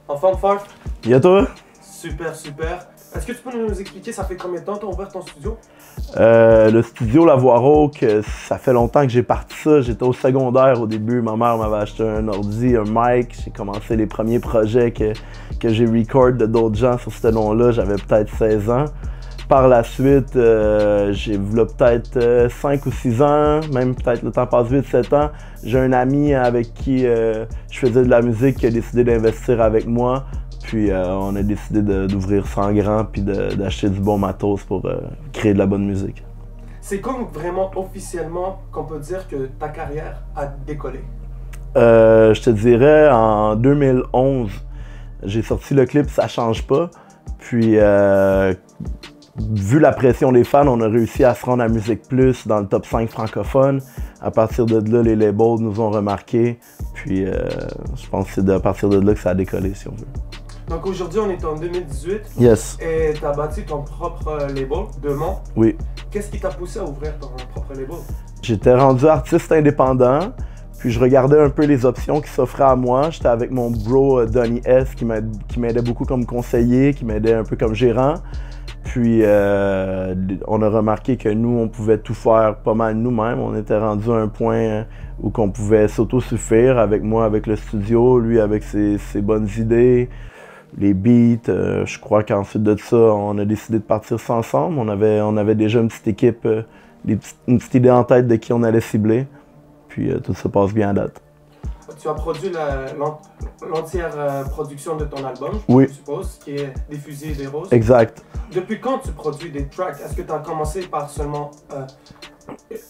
En forme, Farf? Y'a toi? Super, super. Est-ce que tu peux nous expliquer, ça fait combien de temps que tu as ouvert ton studio? Le studio La Voix Rauque, ça fait longtemps que j'ai parti ça. J'étais au secondaire au début. Ma mère m'avait acheté un ordi, un mic. J'ai commencé les premiers projets que j'ai record de d'autres gens sur ce nom-là. J'avais peut-être 16 ans. Par la suite, j'ai voulu peut-être 5 ou 6 ans, même peut-être le temps passe vite, 7 ans. J'ai un ami avec qui je faisais de la musique qui a décidé d'investir avec moi. Puis on a décidé d'ouvrir ça en grand puis d'acheter du bon matos pour créer de la bonne musique. C'est comme vraiment officiellement qu'on peut dire que ta carrière a décollé? Je te dirais en 2011, j'ai sorti le clip Ça change pas. Puis vu la pression des fans, on a réussi à se rendre à Musique Plus dans le top 5 francophone. À partir de là, les labels nous ont remarqué. Puis je pense que c'est à partir de là que ça a décollé, si on veut. Donc aujourd'hui, on est en 2018. Yes. Et tu as bâti ton propre label, Demont. Oui. Qu'est-ce qui t'a poussé à ouvrir ton propre label? J'étais rendu artiste indépendant. Puis je regardais un peu les options qui s'offraient à moi. J'étais avec mon bro Donny S qui m'aidait beaucoup comme conseiller, qui m'aidait un peu comme gérant. Puis on a remarqué que nous, on pouvait tout faire pas mal nous-mêmes. On était rendu à un point où qu'on pouvait s'autosuffire avec moi, avec le studio, lui avec ses bonnes idées, les beats. Je crois qu'ensuite de ça, on a décidé de partir ça ensemble. On avait déjà une petite équipe, une petite idée en tête de qui on allait cibler. Puis tout se passe bien à date. Tu as produit l'entière production de ton album, oui. Je suppose, qui est Des fusils et des roses. Exact. Depuis quand tu produis des tracks? Est-ce que tu as commencé par seulement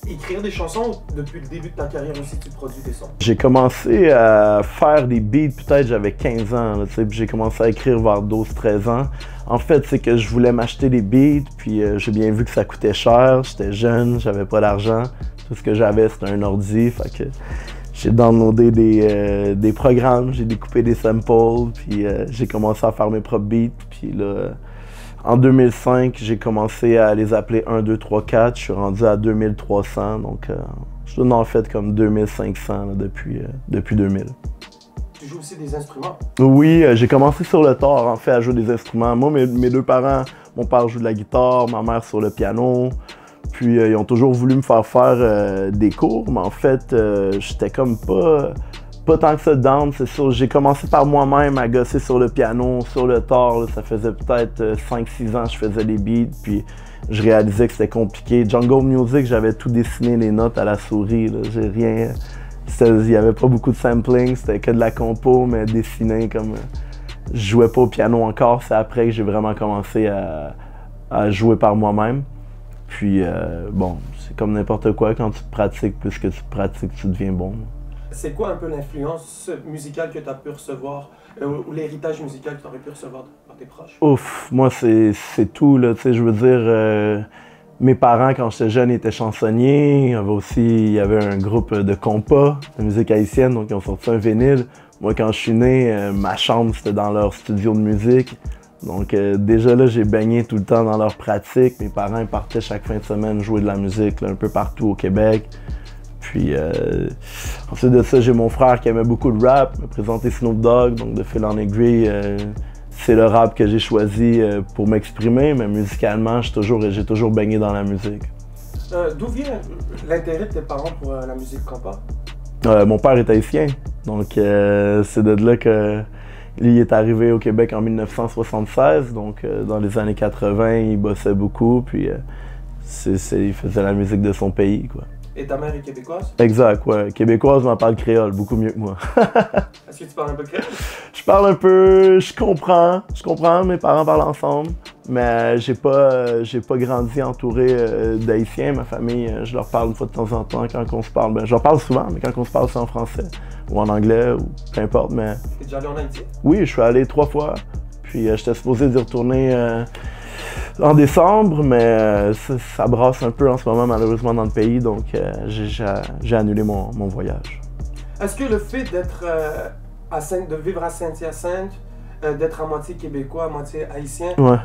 écrire des chansons ou depuis le début de ta carrière aussi tu produis des sons? J'ai commencé à faire des beats, peut-être j'avais 15 ans, puis j'ai commencé à écrire vers 12-13 ans. En fait, c'est que je voulais m'acheter des beats, puis j'ai bien vu que ça coûtait cher, j'étais jeune, j'avais pas d'argent. Tout ce que j'avais, c'était un ordi, fait que j'ai downloadé des programmes, j'ai découpé des samples, puis j'ai commencé à faire mes propres beats. Puis là, en 2005, j'ai commencé à les appeler 1, 2, 3, 4. Je suis rendu à 2300, donc je dois en fait comme 2500 là, depuis 2000. Tu joues aussi des instruments? Oui, j'ai commencé sur le tard, en fait, à jouer des instruments. Moi, mes deux parents, mon père joue de la guitare, ma mère sur le piano. Puis ils ont toujours voulu me faire faire des cours, mais en fait, j'étais comme pas tant que ça down, c'est sûr. J'ai commencé par moi-même à gosser sur le piano, sur le tard. Là, ça faisait peut-être 5-6 ans que je faisais des beats, puis je réalisais que c'était compliqué. Jungle Music, j'avais tout dessiné, les notes à la souris. J'ai rien. Il n'y avait pas beaucoup de sampling, c'était que de la compo, mais dessiné comme. Je jouais pas au piano encore, c'est après que j'ai vraiment commencé à jouer par moi-même. Puis, bon, c'est comme n'importe quoi, quand tu te pratiques, plus que tu te pratiques, tu deviens bon. C'est quoi un peu l'influence musicale que tu as pu recevoir, ou l'héritage musical que tu aurais pu recevoir par tes proches? Ouf, moi, c'est tout, là, tu sais, je veux dire, mes parents, quand j'étais jeune, étaient chansonniers. Il y avait un groupe de compas, de musique haïtienne, donc ils ont sorti un vinyle. Moi, quand je suis né, ma chambre, c'était dans leur studio de musique. Donc déjà là, j'ai baigné tout le temps dans leur pratique. Mes parents ils partaient chaque fin de semaine jouer de la musique là, un peu partout au Québec. Puis ensuite de ça, j'ai mon frère qui aimait beaucoup le rap, m'a présenté Snoop Dogg, donc de fil en aiguille, c'est le rap que j'ai choisi pour m'exprimer, mais musicalement, j'ai toujours baigné dans la musique. D'où vient l'intérêt de tes parents pour la musique compas? Mon père est haïtien, donc c'est de là que... Lui, il est arrivé au Québec en 1976, donc dans les années 80, il bossait beaucoup, puis il faisait la musique de son pays, quoi. Et ta mère est québécoise? Exact, ouais. Québécoise, m'en parle créole, beaucoup mieux que moi. Est-ce que tu parles un peu créole? Je parle un peu, je comprends, mes parents parlent ensemble, mais j'ai pas grandi entouré d'Haïtiens. Ma famille, je leur parle une fois de temps en temps quand on se parle. Ben, je leur parle souvent, mais quand on se parle, c'est en français ou en anglais ou peu importe. Mais... T'es déjà allé en Haïti? Oui, je suis allé 3 fois. Puis j'étais supposé d'y retourner en décembre, mais ça brasse un peu en ce moment malheureusement dans le pays, donc j'ai annulé mon voyage. Est-ce que le fait d'être de vivre à Saint-Hyacinthe, d'être à moitié québécois, à moitié haïtien, ouais.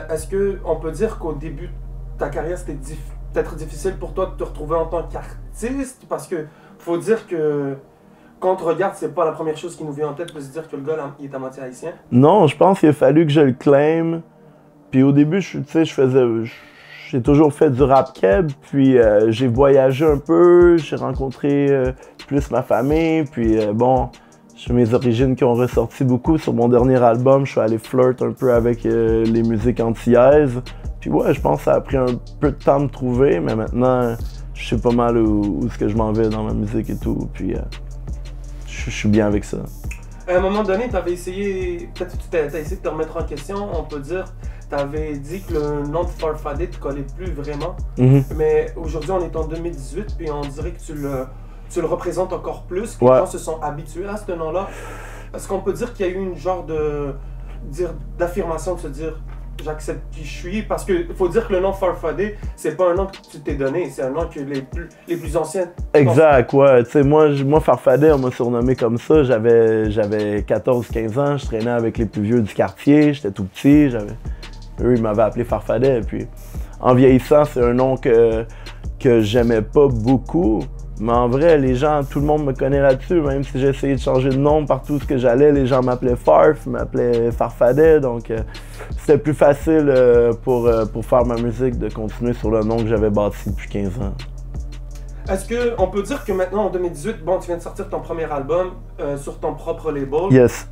Est-ce qu'on peut dire qu'au début de ta carrière, c'était peut-être difficile pour toi de te retrouver en tant qu'artiste? Parce que faut dire que quand on te regarde, c'est pas la première chose qui nous vient en tête de se dire que le gars, là, il est à moitié haïtien? Non, je pense qu'il a fallu que je le claim. Puis au début, tu sais, j'ai toujours fait du rap keb, puis j'ai voyagé un peu, j'ai rencontré plus ma famille, puis bon, j'ai mes origines qui ont ressorti beaucoup. Sur mon dernier album, je suis allé flirt un peu avec les musiques antillaises. Puis ouais, je pense que ça a pris un peu de temps de me trouver, mais maintenant, je sais pas mal où est-ce que je m'en vais dans ma musique et tout, puis je suis bien avec ça. À un moment donné, tu avais essayé, peut-être que tu as essayé de te remettre en question, on peut dire. Tu avais dit que le nom de Farfadet ne te collait plus vraiment. Mais aujourd'hui, on est en 2018, puis on dirait que tu le représentes encore plus, que les gens se sont habitués à ce nom-là. Est-ce qu'on peut dire qu'il y a eu une genre d'affirmation de se dire j'accepte qui je suis? Parce qu'il faut dire que le nom Farfadet, c'est pas un nom que tu t'es donné, c'est un nom que les plus anciens. Exact, ouais. Tu sais, moi, Farfadet, on m'a surnommé comme ça. J'avais 14-15 ans, je traînais avec les plus vieux du quartier, j'étais tout petit. Eux, ils m'avaient appelé Farfadet. Et puis, en vieillissant, c'est un nom que j'aimais pas beaucoup. Mais en vrai, les gens, tout le monde me connaît là-dessus. Même si j'ai essayé de changer de nom partout où j'allais, les gens m'appelaient Farf, m'appelaient Farfadet. Donc, c'était plus facile pour faire ma musique de continuer sur le nom que j'avais bâti depuis 15 ans. Est-ce qu'on peut dire que maintenant, en 2018, bon, tu viens de sortir ton premier album sur ton propre label? Yes.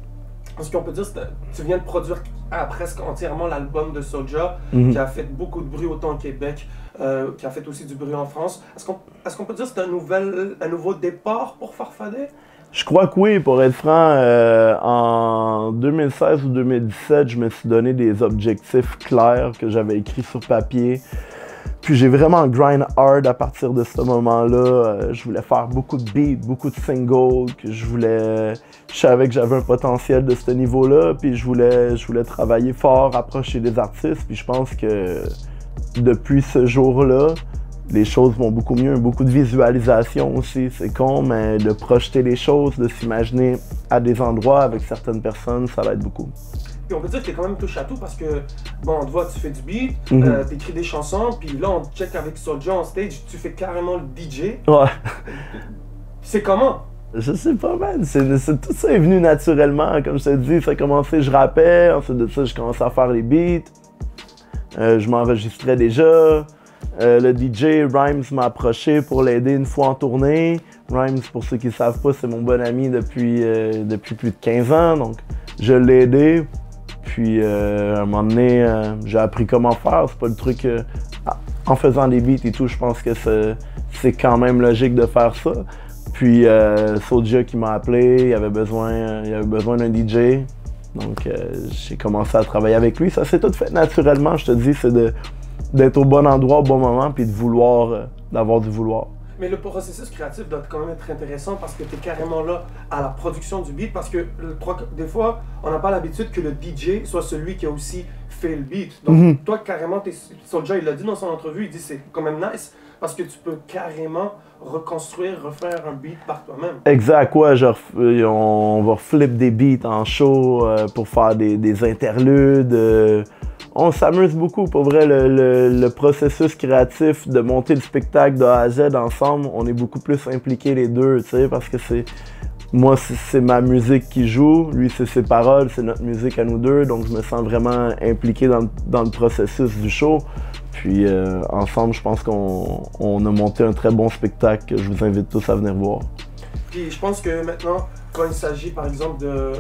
Est-ce qu'on peut dire que tu viens de produire presque entièrement l'album de Soulja, qui a fait beaucoup de bruit autant au Québec, qui a fait aussi du bruit en France. Est-ce qu'on peut dire que c'est un nouveau départ pour Farfadet? Je crois que oui, pour être franc, en 2016 ou 2017, je me suis donné des objectifs clairs que j'avais écrits sur papier. Puis j'ai vraiment grind hard à partir de ce moment-là. Je voulais faire beaucoup de beats, beaucoup de singles, que je savais que j'avais un potentiel de ce niveau-là, puis je voulais travailler fort, approcher des artistes, puis je pense que depuis ce jour-là, les choses vont beaucoup mieux, beaucoup de visualisation aussi, c'est con, mais de projeter les choses, de s'imaginer à des endroits avec certaines personnes, ça l'aide beaucoup. Puis on peut dire que t'es quand même touche à tout parce que, bon, on te voit, tu fais du beat, t'écris des chansons, puis là, on te check avec Soulja on stage, tu fais carrément le DJ. Ouais. C'est comment? Je sais pas, man. Tout ça est venu naturellement. Comme je te dis, ça a commencé, je rappais, ensuite de ça, je commençais à faire les beats. Je m'enregistrais déjà. Le DJ Rhymes m'a approché pour l'aider une fois en tournée. Rhymes, pour ceux qui ne savent pas, c'est mon bon ami depuis plus de 15 ans. Donc, je l'ai aidé. Puis, à un moment donné, j'ai appris comment faire. C'est pas le truc... en faisant des beats et tout, je pense que c'est quand même logique de faire ça. Puis, Soulja qui m'a appelé, il avait besoin d'un DJ. Donc, j'ai commencé à travailler avec lui. Ça s'est tout fait naturellement, je te dis. C'est d'être au bon endroit au bon moment puis d'avoir du vouloir. Mais le processus créatif doit quand même être intéressant parce que tu es carrément là à la production du beat parce que des fois, on n'a pas l'habitude que le DJ soit celui qui a aussi fait le beat. Donc toi, carrément, Soulja, il l'a dit dans son entrevue, il dit c'est quand même nice parce que tu peux carrément refaire un beat par toi-même. Exact, ouais, on va flip des beats en show pour faire des interludes. On s'amuse beaucoup, pour vrai, le processus créatif de monter le spectacle de A à Z ensemble, on est beaucoup plus impliqués les deux, tu sais, parce que moi, c'est ma musique qui joue, lui, c'est ses paroles, c'est notre musique à nous deux, donc je me sens vraiment impliqué dans le processus du show. Puis ensemble, je pense qu'on a monté un très bon spectacle que je vous invite tous à venir voir. Puis je pense que maintenant, quand il s'agit par exemple de...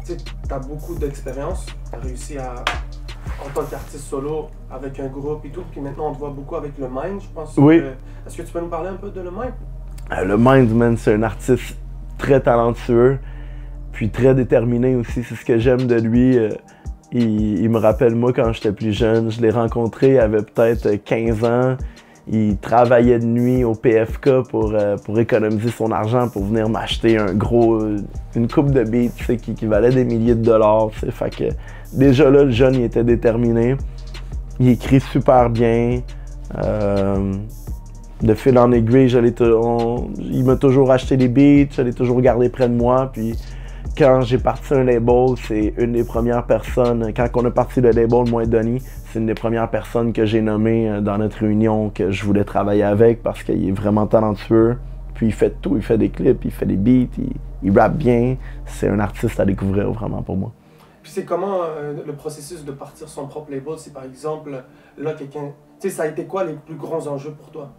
Tu sais, t'as beaucoup d'expérience, t'as réussi en tant qu'artiste solo avec un groupe et tout, puis maintenant on te voit beaucoup avec le Mind, je pense. Oui. Est-ce que tu peux nous parler un peu de le Mind? Le Mind, man, c'est un artiste très talentueux, puis très déterminé aussi, c'est ce que j'aime de lui. Il me rappelle moi quand j'étais plus jeune, je l'ai rencontré, il avait peut-être 15 ans. Il travaillait de nuit au PFK pour économiser son argent pour venir m'acheter une coupe de beats qui valait des milliers de dollars. Fait que déjà là, le jeune il était déterminé. Il écrit super bien. De fil en aiguille, il m'a toujours acheté des beats, je l'ai toujours gardé près de moi. Puis quand j'ai parti un label, c'est une des premières personnes, quand on a parti le label, moi et Donny, c'est une des premières personnes que j'ai nommées dans notre réunion que je voulais travailler avec parce qu'il est vraiment talentueux. Puis il fait tout, il fait des clips, il fait des beats, il rappe bien. C'est un artiste à découvrir vraiment pour moi. Puis c'est comment le processus de partir son propre label? Si par exemple, là, quelqu'un... Tu sais, ça a été quoi les plus grands enjeux pour toi?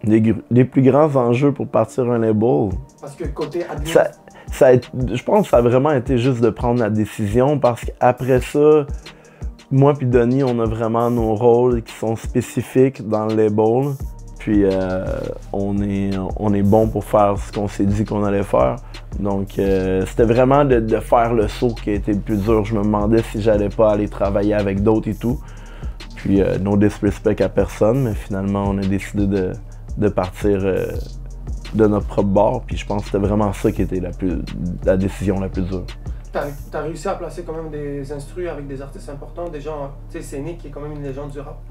Les plus grands enjeux pour partir un label? Parce que côté admin... Je pense que ça a vraiment été juste de prendre la décision parce qu'après ça, moi puis Donnie, on a vraiment nos rôles qui sont spécifiques dans le label. Puis on est bon pour faire ce qu'on s'est dit qu'on allait faire. Donc c'était vraiment de faire le saut qui a été le plus dur. Je me demandais si j'allais pas aller travailler avec d'autres et tout. Puis no disrespect à personne, mais finalement on a décidé de partir de notre propre bord. Puis je pense que c'était vraiment ça qui était la décision la plus dure. T'as réussi à placer quand même des instrus avec des artistes importants, des gens, tu sais, c'est Nick qui est quand même une légende du rap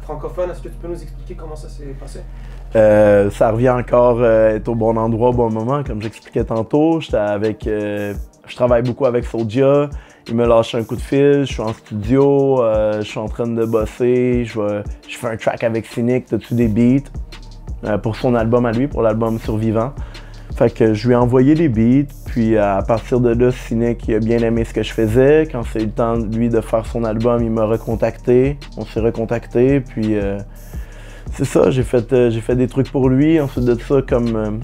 francophone. Est-ce que tu peux nous expliquer comment ça s'est passé? Ça revient encore être au bon endroit au bon moment, comme j'expliquais tantôt. Je travaille beaucoup avec Soulja. Il me lâche un coup de fil, je suis en studio, je suis en train de bosser, je fais un track avec Cynic, t'as-tu des beats pour son album à lui, pour l'album Survivant. Fait que je lui ai envoyé les beats, puis à partir de là, Cynic a bien aimé ce que je faisais. Quand c'est le temps, lui, de faire son album, il m'a recontacté. On s'est recontacté, puis c'est ça, j'ai fait des trucs pour lui. Ensuite de ça, comme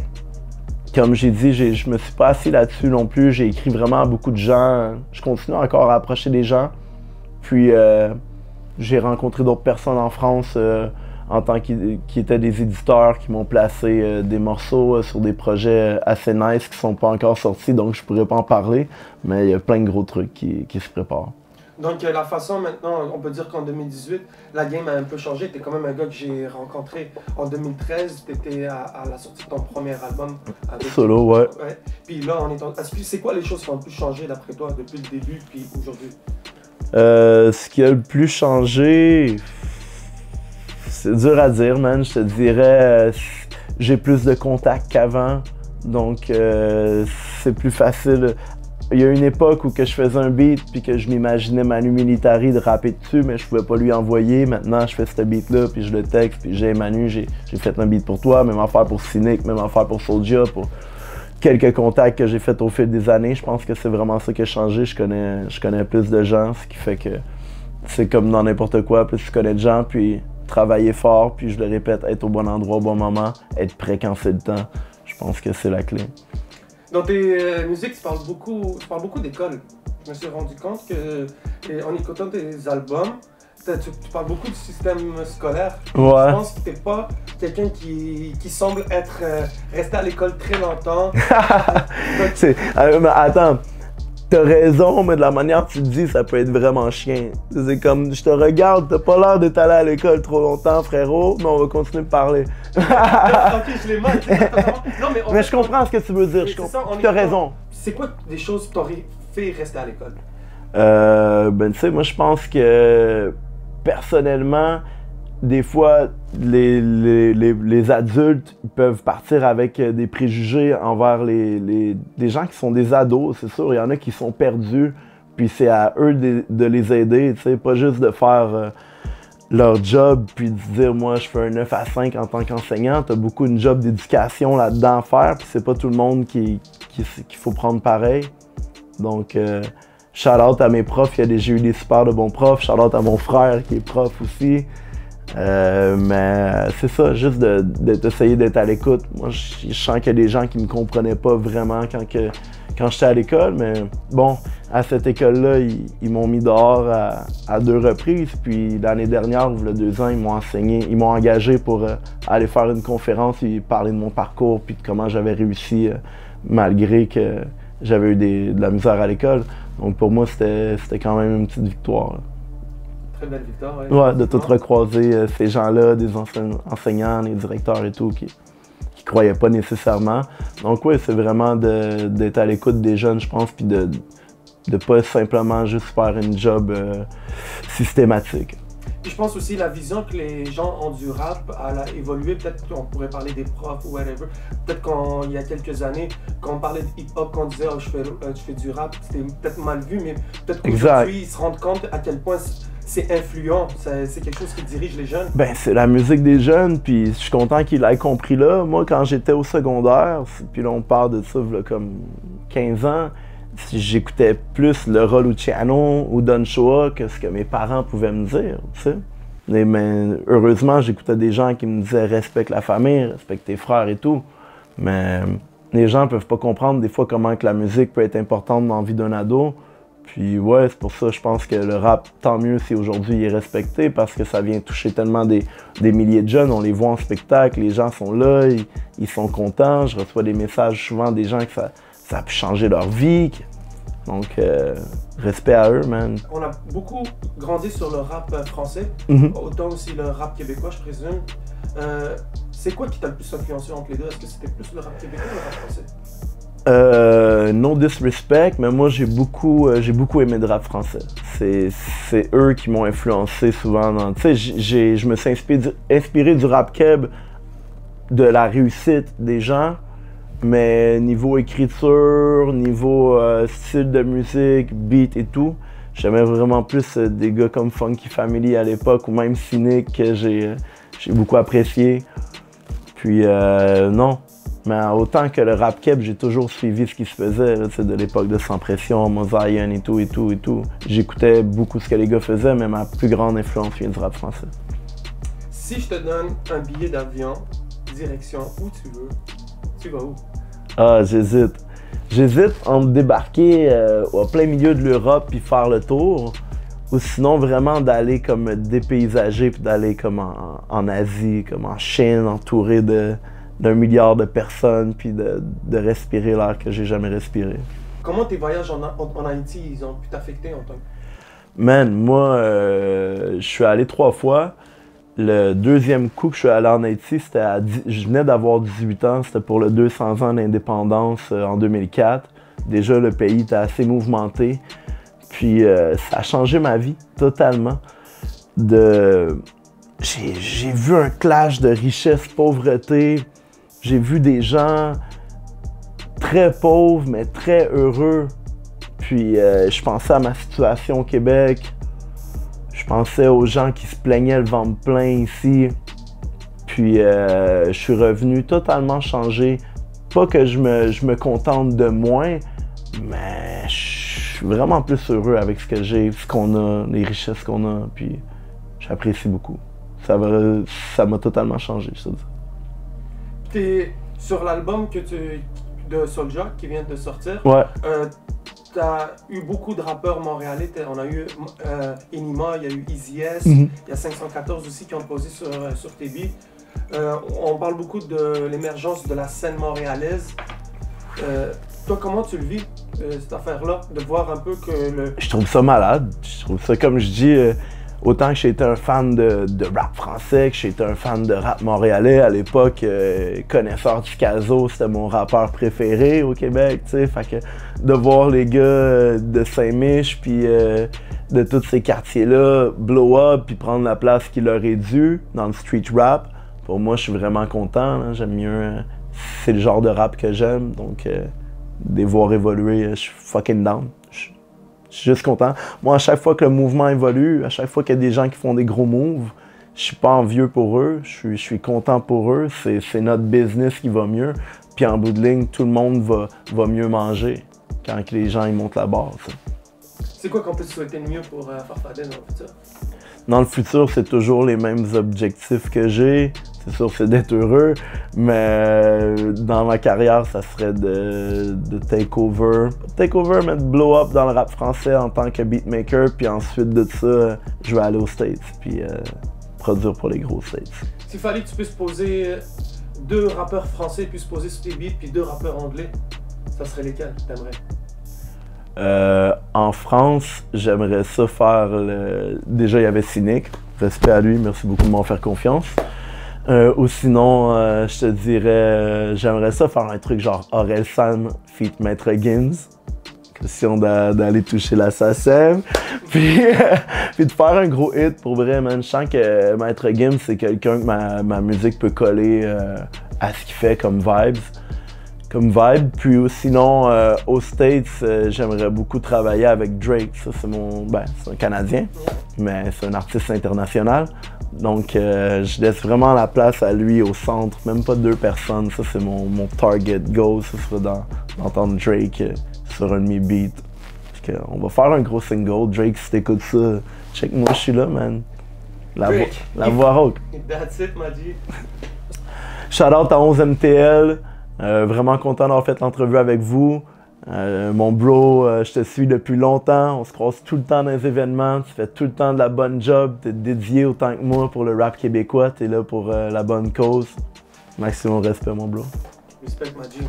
j'ai dit, je me suis pas assis là-dessus non plus. J'ai écrit vraiment à beaucoup de gens. Je continue encore à approcher des gens. Puis j'ai rencontré d'autres personnes en France en tant qui étaient des éditeurs qui m'ont placé des morceaux sur des projets assez nice qui sont pas encore sortis, donc je pourrais pas en parler, mais il y a plein de gros trucs qui se préparent. Donc la façon maintenant, on peut dire qu'en 2018, la game a un peu changé. Tu es quand même un gars que j'ai rencontré en 2013, tu étais à la sortie de ton premier album. Avec... Solo, ouais. Puis là, c'est quoi les choses qui ont le plus changé d'après toi depuis le début puis aujourd'hui? Ce qui a le plus changé... C'est dur à dire, man. Je te dirais, j'ai plus de contacts qu'avant, donc c'est plus facile. Il y a une époque où que je faisais un beat puis que je m'imaginais Manu Militari de rapper dessus, mais je pouvais pas lui envoyer. Maintenant, je fais ce beat-là, puis je le texte, puis j'ai Manu, j'ai fait un beat pour toi, même affaire pour Cynic, même affaire pour Soulja, pour quelques contacts que j'ai fait au fil des années. Je pense que c'est vraiment ça qui a changé. Je connais plus de gens, ce qui fait que c'est comme dans n'importe quoi, plus tu connais de gens, puis travailler fort, puis je le répète, être au bon endroit au bon moment, être prêt quand c'est le temps. Je pense que c'est la clé. Dans tes musiques, tu parles beaucoup d'école. Je me suis rendu compte qu'en écoutant tes albums, tu parles beaucoup du système scolaire. Ouais. Je pense que t'es pas quelqu'un qui semble être resté à l'école très longtemps. Mais attends. T'as raison, mais de la manière que tu le dis, ça peut être vraiment chien. C'est comme, je te regarde, t'as pas l'air d'être allé à l'école trop longtemps, frérot, mais on va continuer de parler. Ok, je l'ai mal. Non, mais je comprends ce que tu veux dire, t'as raison. C'est quoi des choses que t'aurais fait rester à l'école? Ben tu sais, moi je pense que, personnellement, des fois, les adultes peuvent partir avec des préjugés envers des gens qui sont des ados, c'est sûr. Il y en a qui sont perdus, puis c'est à eux de les aider, tu sais, pas juste de faire leur job, puis de dire, moi, je fais un 9 à 5 en tant qu'enseignant. T'as beaucoup une job d'éducation là-dedans à faire, puis c'est pas tout le monde qu'il faut prendre pareil. Donc, shout-out à mes profs, j'ai eu des super de bons profs. Shout-out à mon frère qui est prof aussi. Mais c'est ça, juste d'essayer d'être à l'écoute. Moi, je sens qu'il y a des gens qui me comprenaient pas vraiment quand j'étais à l'école, mais bon, à cette école-là, ils m'ont mis dehors à 2 reprises. Puis l'année dernière, il y a 2 ans, ils m'ont engagé pour aller faire une conférence et parler de mon parcours puis de comment j'avais réussi malgré que j'avais eu de la misère à l'école. Donc pour moi, c'était quand même une petite victoire. Là. Très belle victoire, ouais. Ouais, de tout recroiser ces gens-là, des enseignants, des directeurs et tout, qui croyaient pas nécessairement. Donc oui, c'est vraiment d'être à l'écoute des jeunes, je pense, puis de pas simplement juste faire une job systématique. Puis je pense aussi la vision que les gens ont du rap, elle a évolué. Peut-être qu'on pourrait parler des profs ou whatever. Peut-être qu'il y a quelques années, quand on parlait de hip-hop, qu'on disait oh, je fais du rap, c'était peut-être mal vu, mais peut-être qu'aujourd'hui, ils se rendent compte à quel point c'est influent, c'est quelque chose qui dirige les jeunes? Ben, c'est la musique des jeunes, puis je suis content qu'il l'ait compris là. Moi, quand j'étais au secondaire, puis là, on parle de ça, là, comme 15 ans, j'écoutais plus Laura Luciano ou Don Choa que ce que mes parents pouvaient me dire, tu sais. Mais heureusement, j'écoutais des gens qui me disaient « respecte la famille, respecte tes frères et tout ». Mais les gens peuvent pas comprendre des fois comment que la musique peut être importante dans la vie d'un ado. Puis ouais, c'est pour ça je pense que le rap, tant mieux si aujourd'hui il est respecté parce que ça vient toucher tellement des milliers de jeunes. On les voit en spectacle, les gens sont là, ils sont contents. Je reçois des messages souvent des gens que ça a pu changer leur vie. Donc, respect à eux, man. On a beaucoup grandi sur le rap français, autant aussi le rap québécois, je présume. C'est quoi qui t'a le plus influencé entre les deux? Est-ce que c'était plus le rap québécois ou le rap français? No disrespect, mais moi j'ai beaucoup aimé le rap français. C'est eux qui m'ont influencé souvent. Tu sais, je me suis inspiré du rap keb, de la réussite des gens, mais niveau écriture, niveau style de musique, beat et tout, j'aimais vraiment plus des gars comme Funky Family à l'époque ou même Cynic que j'ai beaucoup apprécié. Puis non. Mais autant que le rap keb, j'ai toujours suivi ce qui se faisait, là, de l'époque de Sans Pression, Mosaïen et tout. J'écoutais beaucoup ce que les gars faisaient, mais ma plus grande influence vient du rap français. Si je te donne un billet d'avion, direction où tu veux, tu vas où? Ah, j'hésite. J'hésite entre débarquer au plein milieu de l'Europe puis faire le tour, ou sinon vraiment d'aller comme dépaysager puis d'aller comme en Asie, comme en Chine, entouré d'un milliard de personnes, puis de respirer l'air que j'ai jamais respiré. Comment tes voyages en Haïti, ils ont pu t'affecter en tant que... Man, moi, je suis allé 3 fois. Le deuxième coup que je suis allé en Haïti, je venais d'avoir 18 ans, c'était pour le 200 ans d'indépendance en 2004. Déjà, le pays était assez mouvementé. Puis, ça a changé ma vie totalement. J'ai vu un clash de richesse, pauvreté. J'ai vu des gens très pauvres, mais très heureux. Puis je pensais à ma situation au Québec. Je pensais aux gens qui se plaignaient le ventre plein ici. Puis je suis revenu totalement changé. Pas que je me contente de moins, mais je suis vraiment plus heureux avec ce que j'ai, ce qu'on a, les richesses qu'on a. Puis j'apprécie beaucoup. Ça m'a totalement changé, je te dis. T'es sur l'album de Soulja qui vient de sortir. Ouais. T'as eu beaucoup de rappeurs montréalais. On a eu Enima, il y a eu Easy S, il y a 514 aussi qui ont posé sur tes beats. On parle beaucoup de l'émergence de la scène montréalaise. Toi, comment tu le vis, cette affaire-là, de voir un peu que le... Je trouve ça malade. Je trouve ça, comme je dis, autant que j'étais un fan de rap français, que j'étais un fan de rap montréalais. À l'époque, Connaisseur du Caso, c'était mon rappeur préféré au Québec, tu sais. Fait que de voir les gars de Saint-Mich, puis de tous ces quartiers-là, blow up, puis prendre la place qui leur est due dans le street rap, pour moi, je suis vraiment content. Hein. J'aime mieux... c'est le genre de rap que j'aime, donc de les voir évoluer, je suis fucking down. Je suis juste content. Moi, à chaque fois que le mouvement évolue, à chaque fois qu'il y a des gens qui font des gros moves, je suis pas envieux pour eux, je suis content pour eux, c'est notre business qui va mieux. Puis en bout de ligne, tout le monde va mieux manger quand les gens ils montent la barre. C'est quoi qu'on peut souhaiter de mieux pour Farfadet dans le futur? Dans le futur, c'est toujours les mêmes objectifs que j'ai. C'est sûr, c'est d'être heureux, mais dans ma carrière, ça serait de take over, mais de blow up dans le rap français en tant que beatmaker, puis ensuite de ça, je vais aller aux States, puis produire pour les gros States. S'il fallait que tu puisses poser 2 rappeurs français puissent poser sur tes beats, puis 2 rappeurs anglais, ça serait lesquels que t'aimerais? En France, j'aimerais ça faire déjà, il y avait Cynic, respect à lui, merci beaucoup de m'en faire confiance. Ou sinon, je te dirais, j'aimerais ça faire un truc genre Orelsan feat Maître Gims. Question d'aller toucher l'assassin. Puis de faire un gros hit pour vrai, man. Je sens que Maître Gims, c'est quelqu'un que ma musique peut coller à ce qu'il fait comme vibes. comme vibe. Puis sinon, aux States, j'aimerais beaucoup travailler avec Drake. Ça, c'est c'est un Canadien, mais c'est un artiste international. Donc, je laisse vraiment la place à lui au centre, même pas 2 personnes. Ça, c'est mon target goal. Ça serait d'entendre Drake sur un de mes beats. Parce qu'on va faire un gros single. Drake, si t'écoutes ça, check moi, je suis là, man. La voix haute. That's it, m'a dit. Shout out à 11MTL. Vraiment content d'avoir fait l'entrevue avec vous. Mon bro, je te suis depuis longtemps. On se croise tout le temps dans les événements. Tu fais tout le temps de la bonne job. Tu es dédié autant que moi pour le rap québécois. Tu es là pour la bonne cause. Maximum respect, mon bro. Respect, m'a dit.